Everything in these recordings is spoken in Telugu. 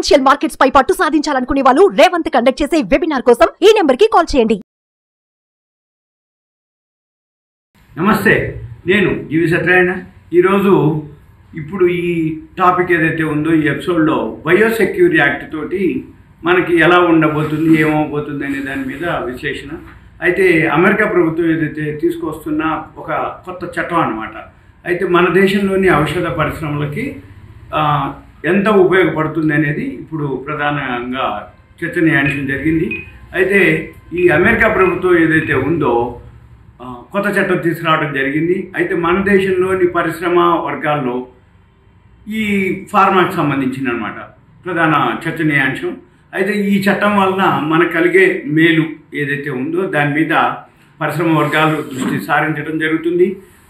ఫైనాన్షియల్ మార్కెట్స్ పై పట్టు సాధించాలనుకునే వాళ్ళు రేవంత్ కండక్ట్ చేసే వెబినార్ కోసం ఈ నెంబర్ కి కాల్ చేయండి. నమస్తే, నేను జీవి సత్యనారాయణ. ఈరోజు ఇప్పుడు ఈ టాపిక్ ఏదైతే ఉందో ఈ ఎపిసోడ్లో బయోసెక్యూరిటీ యాక్ట్ తోటి మనకి ఎలా ఉండబోతుంది, ఏమవబోతుంది అనే దాని మీద విశ్లేషణ. అయితే అమెరికా ప్రభుత్వం ఏదైతే తీసుకొస్తున్న ఒక కొత్త చట్టం అన్నమాట. అయితే మన దేశంలోని ఔషధ పరిశ్రమలకి ఎంత ఉపయోగపడుతుంది అనేది ఇప్పుడు ప్రధానంగా చర్చనీయాంశం జరిగింది. అయితే ఈ అమెరికా ప్రభుత్వం ఏదైతే ఉందో కొత్త చట్టం తీసుకురావడం జరిగింది. అయితే మన దేశంలోని పరిశ్రమ వర్గాల్లో ఈ ఫార్మాకి సంబంధించిన అనమాట ప్రధాన చర్చనీయాంశం. అయితే ఈ చట్టం వలన మనకు కలిగే మేలు ఏదైతే ఉందో దాని మీద పరిశ్రమ వర్గాలు దృష్టి సారించడం జరుగుతుంది.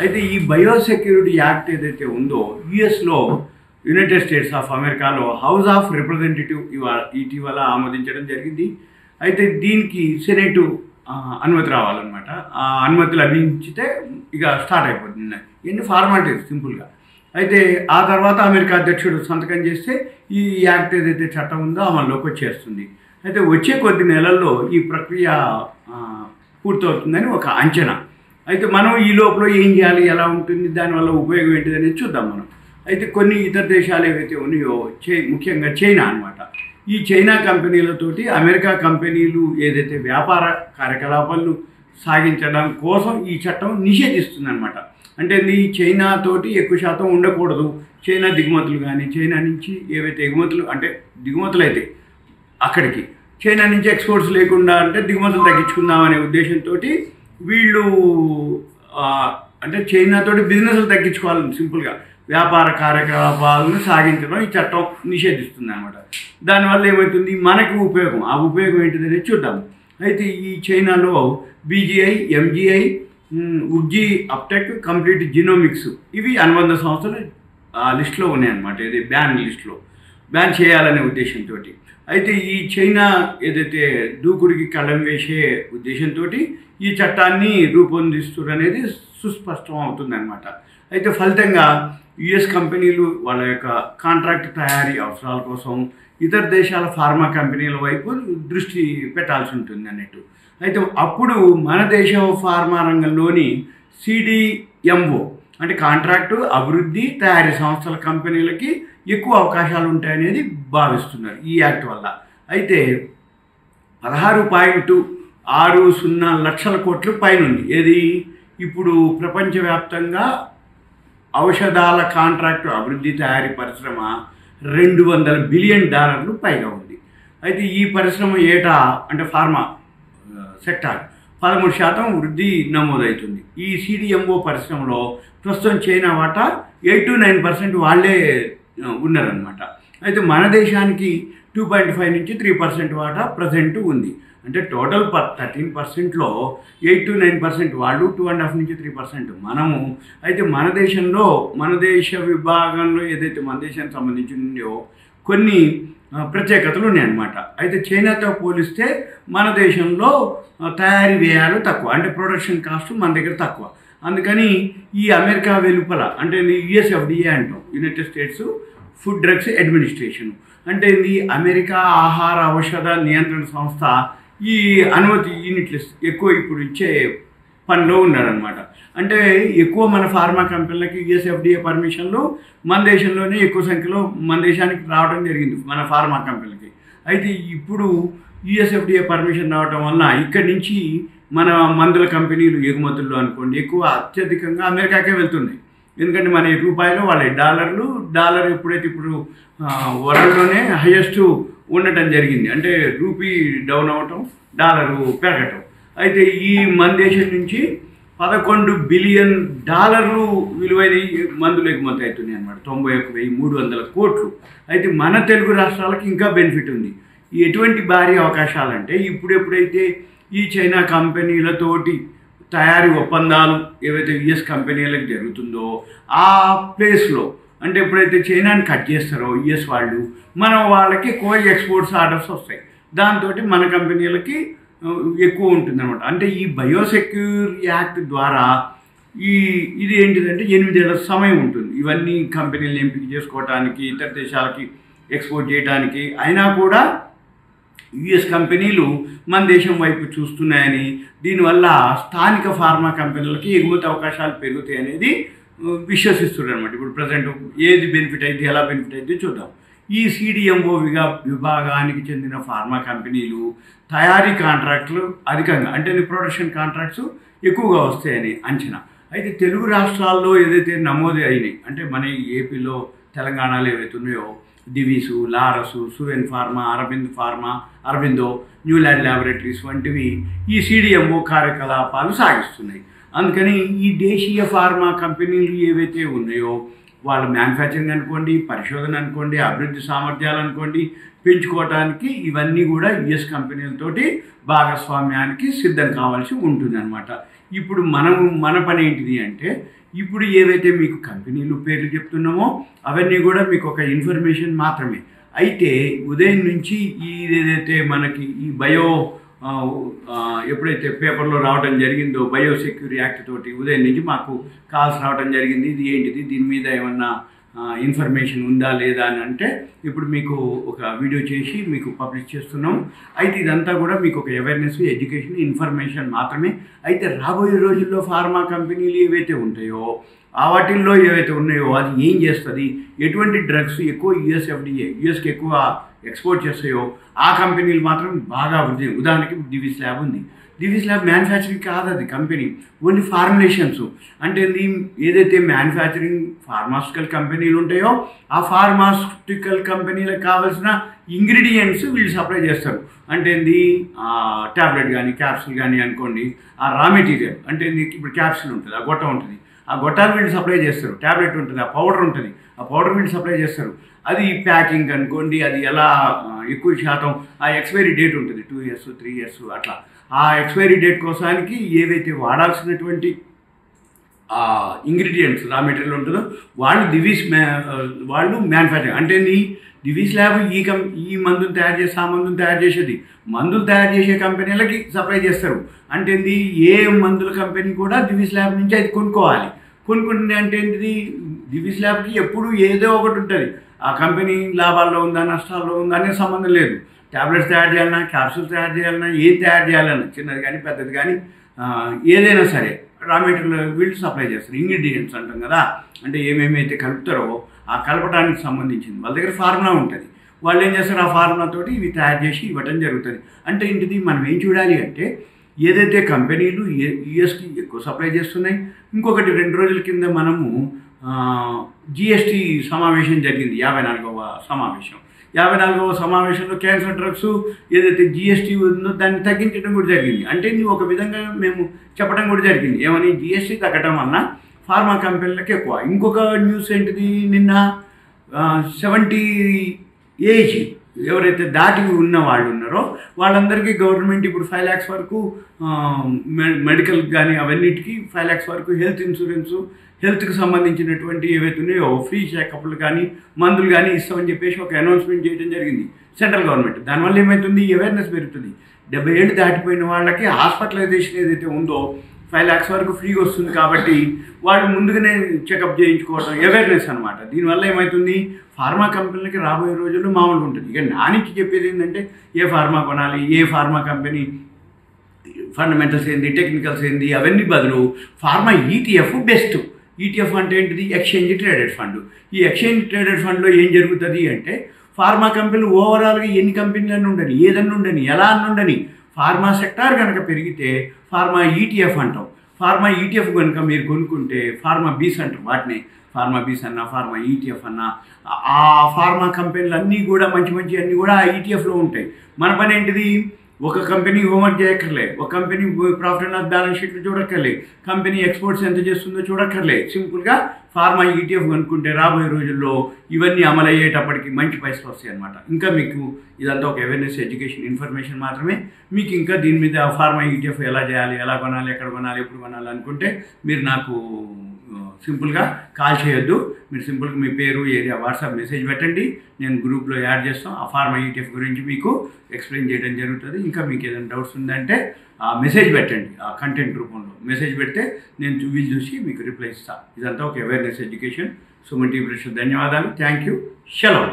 అయితే ఈ బయోసెక్యూరిటీ యాక్ట్ ఏదైతే ఉందో యుఎస్లో యునైటెడ్ స్టేట్స్ ఆఫ్ అమెరికాలో హౌస్ ఆఫ్ రిప్రజెంటేటివ్ ఇటీవల ఆమోదించడం జరిగింది. అయితే దీనికి సెనేటు అనుమతి రావాలన్నమాట. ఆ అనుమతి లభించితే ఇక స్టార్ట్ అయిపోతుంది. ఎన్ని ఫార్మాలిటీస్ సింపుల్గా. అయితే ఆ తర్వాత అమెరికా అధ్యక్షుడు సంతకం చేస్తే ఈ యాక్ట్ ఏదైతే చట్టం ఉందో అమల్లోకి వచ్చేస్తుంది. అయితే వచ్చే కొద్ది నెలల్లో ఈ ప్రక్రియ పూర్తవుతుందని ఒక అంచనా. అయితే మనం ఈ లోపల ఏం చేయాలి, ఎలా ఉంటుంది, దానివల్ల ఉపయోగం ఏంటిది అనేది చూద్దాం మనం. అయితే కొన్ని ఇతర దేశాలు ఏవైతే ఉన్నాయో ముఖ్యంగా చైనా అన్నమాట. ఈ చైనా కంపెనీలతోటి అమెరికా కంపెనీలు ఏదైతే వ్యాపార కార్యకలాపాలు సాగించడం కోసం ఈ చట్టం నిషేధిస్తుంది అనమాట. అంటే ఈ చైనా తోటి ఎక్కువ శాతం ఉండకూడదు. చైనా దిగుమతులు కానీ చైనా నుంచి ఏవైతే ఎగుమతులు అంటే దిగుమతులు అయితే అక్కడికి చైనా నుంచి ఎక్స్పోర్ట్స్ లేకుండా అంటే దిగుమతులు తగ్గించుకుందాం అనే ఉద్దేశంతో వీళ్ళు అంటే చైనాతోటి బిజినెస్లు తగ్గించుకోవాలని సింపుల్గా వ్యాపార కార్యకలాపాలను సాగించడం ఈ చట్టం నిషేధిస్తుంది అనమాట. దానివల్ల ఏమవుతుంది, మనకు ఉపయోగం. ఆ ఉపయోగం ఏంటిదని చూద్దాం. అయితే ఈ చైనాలో బీజీఐ, ఎంజీఐ, ఉగ్జీ అప్టెక్, కంప్లీట్ జీనోమిక్స్ ఇవి అనుబంధ సంస్థలు ఆ లిస్టులో ఉన్నాయన్నమాట. ఇది బ్యాన్ లిస్టులో బ్యాన్ చేయాలనే ఉద్దేశంతో. అయితే ఈ చైనా ఏదైతే దూకుడికి కళ్ళం వేసే ఉద్దేశంతో ఈ చట్టాన్ని రూపొందిస్తున్నారు అనేది సుస్పష్టం అవుతుందన్నమాట. అయితే ఫలితంగా యుఎస్ కంపెనీలు వాళ్ళ యొక్క కాంట్రాక్ట్ తయారీ అవసరాల కోసం ఇతర దేశాల ఫార్మా కంపెనీల వైపు దృష్టి పెట్టాల్సి ఉంటుంది అన్నట్టు. అయితే అప్పుడు మన దేశ ఫార్మా రంగంలోని సిడిఎంఓ అంటే కాంట్రాక్టు అభివృద్ధి తయారీ సంస్థల కంపెనీలకి ఎక్కువ అవకాశాలు ఉంటాయనేది భావిస్తున్నారు ఈ యాక్ట్ వల్ల. అయితే 16.60 లక్షల కోట్ల పైనుంది. ఏది ఇప్పుడు ప్రపంచవ్యాప్తంగా ఔషధాల కాంట్రాక్టు అభివృద్ధి తయారీ పరిశ్రమ $200 బిలియన్ పైగా ఉంది. అయితే ఈ పరిశ్రమ ఏటా అంటే ఫార్మా సెక్టార్ 13% వృద్ధి నమోదవుతుంది. ఈ సిడిఎంఓ పరిశ్రమలో ప్రస్తుతం చైనా వాటా 8-9% వాళ్ళే ఉన్నారనమాట. అయితే మన దేశానికి 2.5 నుంచి 3% వాటా ప్రజెంట్ ఉంది. అంటే టోటల్ 13%లో 8-9% వాళ్ళు, 2.5 నుంచి 3% మనము. అయితే మన దేశంలో మన దేశ విభాగంలో ఏదైతే మన దేశానికి సంబంధించిందో కొన్ని ప్రత్యేకతలు ఉన్నాయన్నమాట. అయితే చైనాతో పోలిస్తే మన దేశంలో తయారీ వ్యయాలు తక్కువ, అంటే ప్రొడక్షన్ కాస్ట్ మన దగ్గర తక్కువ. అందుకని ఈ అమెరికా వెలుపల అంటే యుఎస్ఎఫ్డిఏ అంటాం, United states food drugs administration, అంటే ఇది అమెరికా ఆహార ఔషధ నియంత్రణ సంస్థ ఈ అనుమతి యూనిట్లు ఎక్కువ ఇప్పుడు ఇచ్చే పనిలో ఉన్నారనమాట. అంటే ఎక్కువ మన ఫార్మా కంపెనీలకి యుఎస్ఎఫ్డిఏ పర్మిషన్లు మన దేశంలోనే ఎక్కువ సంఖ్యలో మన దేశానికి రావడం జరిగింది మన ఫార్మా కంపెనీలకి. అయితే ఇప్పుడు యుఎస్ఎఫ్డిఏ పర్మిషన్ రావడం వలన ఇక్కడి నుంచి మన మందుల కంపెనీలు ఎగుమతుల్లో అనుకోండి ఎక్కువ అత్యధికంగా అమెరికాకే వెళ్తున్నాయి. ఎందుకంటే మన రూపాయలు వాళ్ళ డాలర్ ఎప్పుడైతే ఇప్పుడు వరల్డ్లోనే హైయెస్ట్ ఉండటం జరిగింది. అంటే రూపీ డౌన్ అవ్వటం, డాలరు పెరగటం. అయితే ఈ మన దేశం నుంచి $11 బిలియన్ విలువైన మందులు ఎగుమతి అవుతున్నాయి అన్నమాట. 91,300 కోట్లు. అయితే మన తెలుగు రాష్ట్రాలకు ఇంకా బెనిఫిట్ ఉంది. ఎటువంటి భారీ అవకాశాలు అంటే ఎప్పుడైతే ఈ చైనా కంపెనీలతోటి తయారీ ఒప్పందాలు ఏవైతే యుఎస్ కంపెనీలకు జరుగుతుందో ఆ ప్లేస్లో అంటే ఎప్పుడైతే చైనాని కట్ చేస్తారో యుఎస్ వాళ్ళు, మనం వాళ్ళకి ఎక్కువ ఎక్స్పోర్ట్స్ ఆర్డర్స్ వస్తాయి. దాంతో మన కంపెనీలకి ఎక్కువ ఉంటుందన్నమాట. అంటే ఈ బయోసెక్యూర్ యాక్ట్ ద్వారా ఇది ఏంటిదంటే 8 ఏళ్ల సమయం ఉంటుంది ఇవన్నీ కంపెనీలను ఎంపిక చేసుకోవడానికి, ఇతర దేశాలకి ఎక్స్పోర్ట్ చేయడానికి. అయినా కూడా యుఎస్ కంపెనీలు మన దేశం వైపు చూస్తున్నాయని, దీనివల్ల స్థానిక ఫార్మా కంపెనీలకి ఎగుమతి అవకాశాలు పెరుగుతాయి అనేది విశ్వసిస్తున్నారు అనమాట. ఇప్పుడు ప్రజెంట్ ఏది బెనిఫిట్ అయితే ఎలా బెనిఫిట్ అయితే చూద్దాం. ఈ సిడిఎంఓ విభాగానికి చెందిన ఫార్మా కంపెనీలు తయారీ కాంట్రాక్టులు అధికంగా, అంటే ప్రొడక్షన్ కాంట్రాక్ట్స్ ఎక్కువగా వస్తాయని అంచనా. అయితే తెలుగు రాష్ట్రాల్లో ఏదైతే నమోదు అయినాయి, అంటే మన ఏపీలో తెలంగాణలో ఏవైతే ఉన్నాయో దివీసు, లారసు, Suven pharma, Aurobindo, Newland laboratories వంటివి ఈ సిడిఎంఓ కార్యకలాపాలు సాగిస్తున్నాయి. అందుకని ఈ దేశీయ ఫార్మా కంపెనీలు ఏవైతే ఉన్నాయో వాళ్ళ మ్యానుఫ్యాక్చరింగ్ అనుకోండి, పరిశోధన అనుకోండి, అభివృద్ధి సామర్థ్యాలు అనుకోండి పెంచుకోవడానికి ఇవన్నీ కూడా యుఎస్ కంపెనీలతోటి భాగస్వామ్యానికి సిద్ధం కావాల్సి ఉంటుందన్నమాట. ఇప్పుడు మన పని ఏంటిది అంటే, ఇప్పుడు ఏవైతే మీకు కంపెనీలు పేర్లు చెప్తున్నామో అవన్నీ కూడా మీకు ఒక ఇన్ఫర్మేషన్ మాత్రమే. అయితే ఉదయం నుంచి ఏదైతే మనకి ఈ ఎప్పుడైతే పేపర్లో రావడం జరిగిందో బయోసెక్యూరిటీ యాక్ట్ తోటి ఉదయం నుంచి మాకు కాల్స్ రావడం జరిగింది. ఇది ఏంటిది, దీని మీద ఏమన్నా ఇన్ఫర్మేషన్ ఉందా లేదా అని అంటే ఇప్పుడు మీకు ఒక వీడియో చేసి మీకు పబ్లిష్ చేస్తున్నాం. అయితే ఇదంతా కూడా మీకు ఒక అవేర్నెస్, ఎడ్యుకేషన్, ఇన్ఫర్మేషన్ మాత్రమే. అయితే రాబోయే రోజుల్లో ఫార్మా కంపెనీలు ఏవైతే ఉంటాయో వాటిల్లో ఏవైతే ఉన్నాయో అది ఏం చేస్తుంది, ఎటువంటి డ్రగ్స్ ఎక్కువ యుఎస్కి ఎక్కువ ఎక్స్పోర్ట్ చేస్తాయో ఆ కంపెనీలు మాత్రం బాగా అభివృద్ధి. ఉదాహరణకి దివీస్ ల్యాబ్ ఉంది. దివీస్ ల్యాబ్ మ్యానుఫ్యాక్చరింగ్ కాదు అది కంపెనీ, ఓన్లీ ఫార్ములేషన్స్. అంటే ఏదైతే మ్యానుఫ్యాక్చరింగ్ ఫార్మాస్యూటికల్ కంపెనీలు ఉంటాయో ఆ ఫార్మాస్యూటికల్ కంపెనీలకు కావాల్సిన ఇంగ్రీడియంట్స్ వీళ్ళు సప్లై చేస్తారు. అంటే ట్యాబ్లెట్ కానీ క్యాప్సూల్ కానీ అనుకోండి, ఆ రా మెటీరియల్ అంటే ఇప్పుడు క్యాప్సూల్ ఉంటుంది, ఆ గొట్ట ఉంటుంది, ఆ గొట్టాలు వీళ్ళు సప్లై చేస్తారు. ట్యాబ్లెట్ ఉంటుంది, ఆ పౌడర్ ఉంటుంది, ఆ పౌడర్ వీళ్ళు సప్లై చేస్తారు. అది ప్యాకింగ్ అనుకోండి, అది ఎలా ఎక్కువ శాతం ఆ ఎక్స్పైరీ డేట్ ఉంటుంది 2 years 3 years అట్లా. ఆ ఎక్స్పైరీ డేట్ కోసానికి ఏవైతే వాడాల్సినటువంటి ఇంగ్రీడియంట్స్ రా మెటీరియల్ ఉంటుందో వాళ్ళు మ్యానుఫ్యాక్చరింగ్. అంటే దివీస్ ల్యాబ్ ఈ మందులు తయారు చేసి ఆ మందులు తయారు చేసేది, మందులు తయారు చేసే కంపెనీలకి సప్లై చేస్తారు. అంటే ఏ మందుల కంపెనీ కూడా దివీస్ ల్యాబ్ నుంచి అది కొనుక్కుంటుంది. అంటే ఏంటిది, దివీస్ ల్యాబ్కి ఎప్పుడు ఏదో ఒకటి ఉంటుంది. ఆ కంపెనీ లాభాల్లో ఉందా నష్టాల్లో ఉందా అనే సంబంధం లేదు. ట్యాబ్లెట్స్ తయారు చేయాలన్నా, క్యాప్సూల్స్ తయారు చేయాలన్నా, ఏం తయారు చేయాలన్నా, చిన్నది కానీ పెద్దది కానీ ఏదైనా సరే రా మెటీరియల్ వీళ్ళు సప్లై చేస్తారు. ఇంగ్రీడియంట్స్ అంటాం కదా, అంటే ఏమేమైతే కలుపుతారో ఆ కలపడానికి సంబంధించింది వాళ్ళ దగ్గర ఫార్ములా ఉంటుంది. వాళ్ళు ఏం చేస్తారు, ఆ ఫార్ములాతోటి ఇవి తయారు చేసి ఇవ్వటం జరుగుతుంది. అంటే ఇంటిది మనం ఏం చూడాలి అంటే, ఏదైతే కంపెనీలు యుఎస్కి ఎక్కువ సప్లై చేస్తున్నాయి. ఇంకొకటి 2 రోజుల కింద మనము జిఎస్టీ సమావేశం జరిగింది, 54వ సమావేశం. 54వ సమావేశంలో క్యాన్సర్ డ్రగ్స్ ఏదైతే జిఎస్టీ ఉందో దాన్ని తగ్గించడం కూడా జరిగింది. అంటే ఒక విధంగా మేము చెప్పడం కూడా జరిగింది, ఏమని జిఎస్టీ తగ్గడం వలన ఫార్మా కంపెనీలకు ఎక్కువ. ఇంకొక న్యూస్ ఏంటిది, నిన్న 70 ఏజ్ ఎవరైతే దాటి ఉన్న వాళ్ళు ఉన్నారో వాళ్ళందరికీ గవర్నమెంట్ ఇప్పుడు 5 lakhs వరకు మెడికల్ కానీ అవన్నిటికీ 5 lakhs వరకు హెల్త్ ఇన్సూరెన్సు, హెల్త్కి సంబంధించినటువంటి ఏవైతే ఉన్నాయో ఫ్రీ చెకప్లు కానీ మందులు కానీ ఇస్తామని చెప్పేసి ఒక అనౌన్స్మెంట్ చేయడం జరిగింది సెంట్రల్ గవర్నమెంట్. దానివల్ల ఏమవుతుంది, అవేర్నెస్ పెరుగుతుంది. 70 ఏళ్ళు దాటిపోయిన వాళ్ళకి హాస్పిటలైజేషన్ ఏదైతే ఉందో 5 lakhs వరకు ఫ్రీగా వస్తుంది. కాబట్టి వాళ్ళు ముందుగానే చెకప్ చేయించుకోవడం అవేర్నెస్ అనమాట. దీనివల్ల ఏమవుతుంది, ఫార్మా కంపెనీలకి రాబోయే రోజుల్లో మామూలుగా ఉంటుంది. ఇక నా నుంచి చెప్పేది ఏంటంటే, ఏ ఫార్మా కొనాలి, ఏ ఫార్మా కంపెనీ ఫండమెంటల్స్ ఏంది, టెక్నికల్స్ ఏంది, అవన్నీ బదులు ఫార్మా ఈటీఎఫ్ బెస్ట్. ఈటీఎఫ్ అంటే ఏంటిది, ఎక్స్చేంజ్ ట్రేడెడ్ ఫండ్. ఈ ఎక్స్చేంజ్ ట్రేడెడ్ ఫండ్లో ఏం జరుగుతుంది అంటే, ఫార్మా కంపెనీలు ఓవరాల్గా ఎన్ని కంపెనీలన్నీ ఉండని, ఏదన్నా ఉండని, ఎలా అన్న ఉండని, ఫార్మా సెక్టార్ కనుక పెరిగితే ఫార్మా ఈటీఎఫ్ అంటాం. ఫార్మా ఈటీఎఫ్ కనుక మీరు కొనుక్కుంటే ఫార్మా బీస్ అంటారు వాటిని. ఫార్మా బీస్ అన్నా, ఫార్మా ఈటీఎఫ్ అన్నా, ఆ ఫార్మా కంపెనీలు అన్నీ కూడా మంచి అన్నీ కూడా ఆ ఈటీఎఫ్లో ఉంటాయి. మన పని ఏంటిది, ఒక కంపెనీ హోంవర్క్ చేయక్కర్లే, ఒక company profit and loss balance షీట్లు చూడక్కర్లే, కంపెనీ ఎక్స్పోర్ట్స్ ఎంత చేస్తుందో చూడక్కర్లే. సింపుల్గా ఫార్మా ఈటీఎఫ్ కనుక్కుంటే రాబోయే రోజుల్లో ఇవన్నీ అమలు అయ్యేటప్పటికి మంచి పైసలు వస్తాయి అన్నమాట. ఇంకా మీకు ఇదంతా ఒక అవేర్నెస్, ఎడ్యుకేషన్, ఇన్ఫర్మేషన్ మాత్రమే. మీకు ఇంకా దీని మీద ఫార్మా ఈటీఎఫ్ ఎలా చేయాలి, ఎలా కొనాలి, ఎక్కడ కొనాలి, ఎప్పుడు కొనాలి అనుకుంటే మీరు నాకు సింపుల్గా కాల్ చేయొద్దు. మీరు సింపుల్గా మీ పేరు, ఏరియా, వాట్సాప్ మెసేజ్ పెట్టండి, నేను గ్రూప్లో యాడ్ చేస్తాం. ఆ ఫార్మా ఈటీఎఫ్ గురించి మీకు ఎక్స్ప్లెయిన్ చేయడం జరుగుతుంది. ఇంకా మీకు ఏదైనా డౌట్స్ ఉందంటే ఆ మెసేజ్ పెట్టండి, ఆ కంటెంట్ రూపంలో మెసేజ్ పెడితే నేను వీలు చూసి మీకు రిప్లై ఇస్తాను. ఇదంతా ఒక అవేర్నెస్, ఎడ్యుకేషన్. సుమన్ టీవీ ప్రేక్షకులకు ధన్యవాదాలు. Thank you. సెలవు.